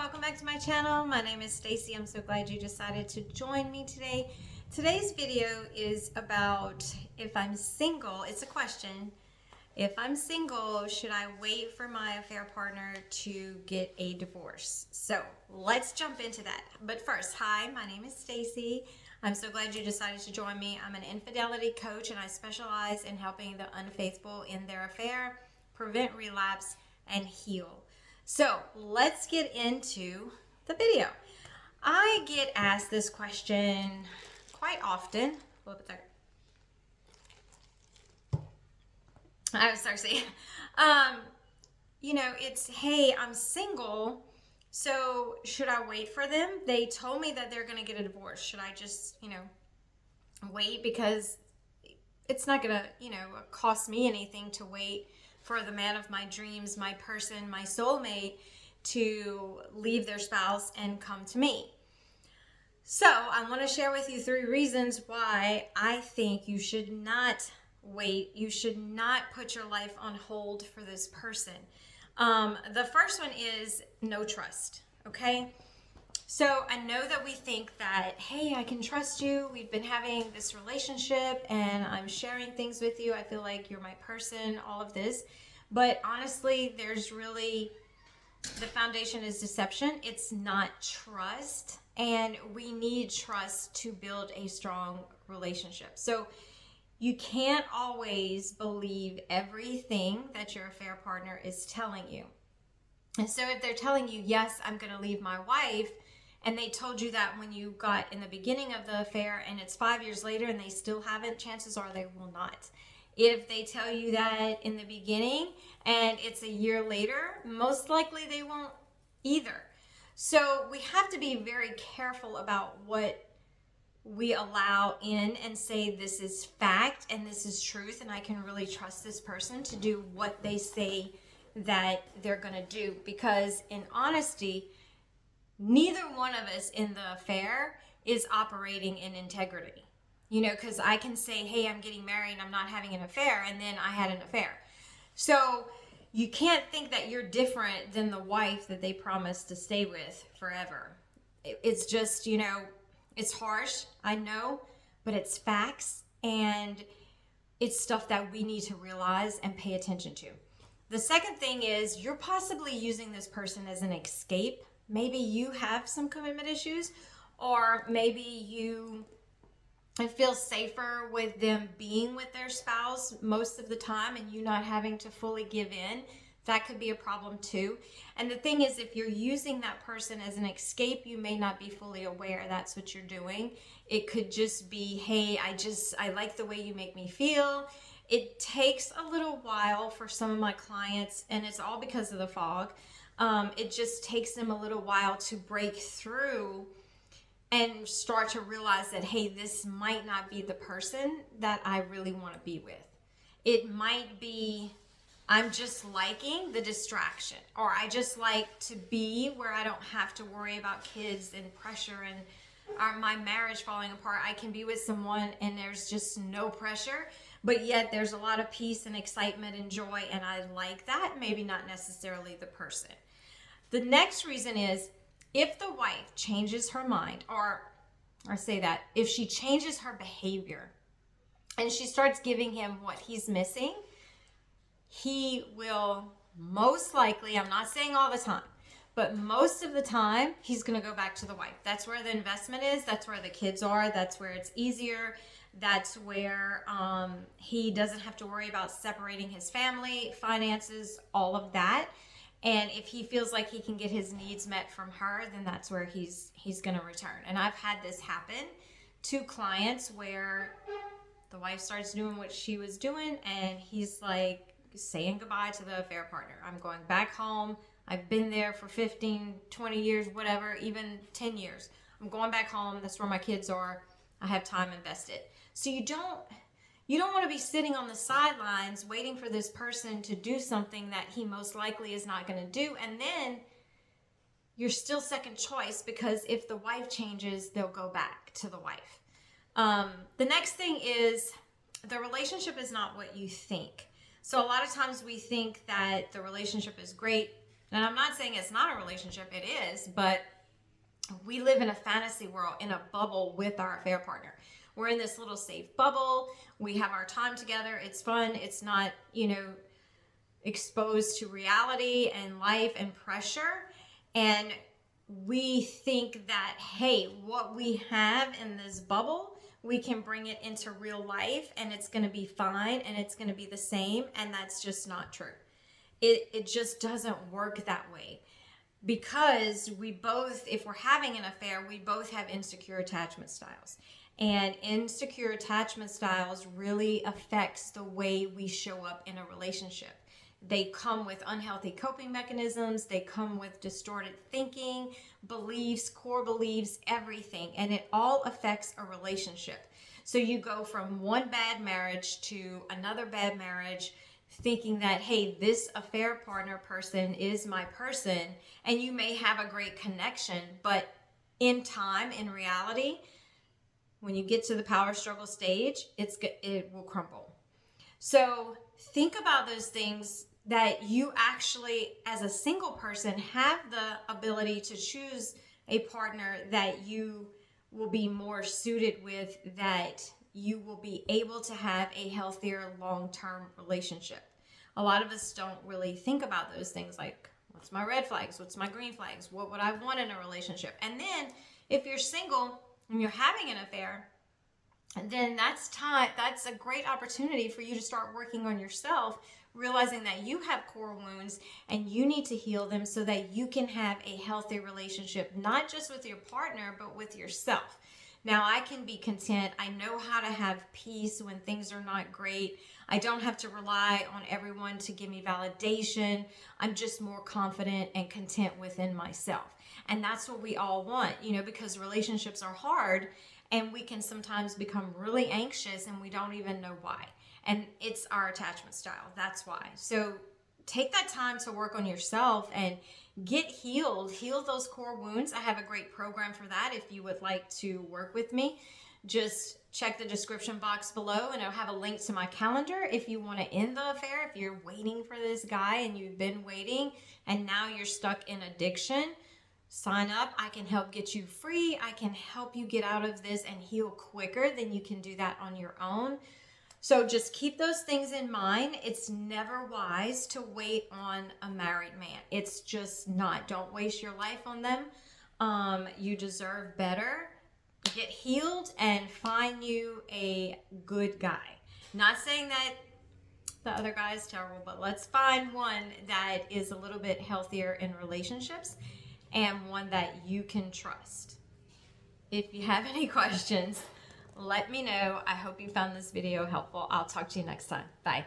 welcome back to my channel. My name is Stacey. I'm so glad you decided to join me today. Today's video is about if I'm single. It's a question. If I'm single, should I wait for my affair partner to get a divorce? So let's jump into that. But first, hi, my name is Stacey. I'm so glad you decided to join me. I'm an infidelity coach and I specialize in helping the unfaithful in their affair, prevent relapse, and heal. So let's get into the video. I get asked this question quite often. Hold up a second. I was Cersei. It's, hey, I'm single, so should I wait for them? They told me that they're going to get a divorce. Should I just, wait? Because it's not going to, cost me anything to wait for the man of my dreams, my person, my soulmate to leave their spouse and come to me. So I want to share with you 3 reasons why I think you should not wait. You should not put your life on hold for this person. The first one is no trust, okay? So I know that we think that, hey, I can trust you. We've been having this relationship and I'm sharing things with you. I feel like you're my person, all of this. But honestly, the foundation is deception. It's not trust. And we need trust to build a strong relationship. So you can't always believe everything that your affair partner is telling you. And so if they're telling you, yes, I'm going to leave my wife, and they told you that when you got in the beginning of the affair and it's 5 years later and they still haven't, chances are they will not. If they tell you that in the beginning and it's a year later, most likely they won't either. So we have to be very careful about what we allow in and say this is fact and this is truth and I can really trust this person to do what they say that they're going to do. Because in honesty, neither one of us in the affair is operating in integrity. Because I can say, hey, I'm getting married and I'm not having an affair, and then I had an affair. So you can't think that you're different than the wife that they promised to stay with forever. It's just, it's harsh, I know, but it's facts, and it's stuff that we need to realize and pay attention to. The second thing is you're possibly using this person as an escape. Maybe you have some commitment issues, or maybe you feel safer with them being with their spouse most of the time and you not having to fully give in. That could be a problem too. And the thing is, if you're using that person as an escape, you may not be fully aware that's what you're doing. It could just be, hey, I like the way you make me feel. It takes a little while for some of my clients, and it's all because of the fog. It just takes them a little while to break through and start to realize that, hey, this might not be the person that I really want to be with. It might be, I'm just liking the distraction, or I just like to be where I don't have to worry about kids and pressure and my marriage falling apart. I can be with someone and there's just no pressure, but yet there's a lot of peace and excitement and joy, and I like that. Maybe not necessarily the person. The next reason is if the wife changes her mind, or say that, if she changes her behavior and she starts giving him what he's missing, he will most likely, I'm not saying all the time, but most of the time, he's going to go back to the wife. That's where the investment is. That's where the kids are. That's where it's easier. That's where he doesn't have to worry about separating his family, finances, all of that. And if he feels like he can get his needs met from her, then that's where he's going to return. And I've had this happen to clients where the wife starts doing what she was doing and he's like saying goodbye to the affair partner. I'm going back home. I've been there for 15, 20 years, whatever, even 10 years. I'm going back home. That's where my kids are. I have time invested. So you don't want to be sitting on the sidelines waiting for this person to do something that he most likely is not going to do. And then you're still second choice, because if the wife changes, they'll go back to the wife. The next thing is the relationship is not what you think. So a lot of times we think that the relationship is great. And I'm not saying it's not a relationship, it is, but we live in a fantasy world, in a bubble with our affair partner. We're in this little safe bubble. We have our time together. It's fun. It's not, exposed to reality and life and pressure. And we think that, hey, what we have in this bubble, we can bring it into real life and it's going to be fine and it's going to be the same. And that's just not true. It just doesn't work that way. Because we both, if we're having an affair, we both have insecure attachment styles. And insecure attachment styles really affects the way we show up in a relationship. They come with unhealthy coping mechanisms. They come with distorted thinking, beliefs, core beliefs, everything. And it all affects a relationship. So you go from one bad marriage to another bad marriage, thinking that, hey, this affair partner person is my person, and you may have a great connection, but in time, in reality, when you get to the power struggle stage, it will crumble. So think about those things that you actually, as a single person, have the ability to choose a partner that you will be more suited with, that you will be able to have a healthier long-term relationship. A lot of us don't really think about those things, like, what's my red flags? What's my green flags? What would I want in a relationship? And then if you're single and you're having an affair, then that's a great opportunity for you to start working on yourself, realizing that you have core wounds and you need to heal them so that you can have a healthy relationship, not just with your partner, but with yourself. Now, I can be content. I know how to have peace when things are not great. I don't have to rely on everyone to give me validation. I'm just more confident and content within myself. And that's what we all want, because relationships are hard and we can sometimes become really anxious and we don't even know why. And it's our attachment style. That's why. So take that time to work on yourself and get healed. Heal those core wounds. I have a great program for that. If you would like to work with me, just check the description box below and I'll have a link to my calendar. If you want to end the affair, if you're waiting for this guy and you've been waiting and now you're stuck in addiction, sign up. I can help get you free. I can help you get out of this and heal quicker than you can do that on your own. So just keep those things in mind. It's never wise to wait on a married man. It's just not. Don't waste your life on them. You deserve better. Get healed and find you a good guy. Not saying that the other guy is terrible, but let's find one that is a little bit healthier in relationships and one that you can trust. If you have any questions, let me know. I hope you found this video helpful. I'll talk to you next time. Bye.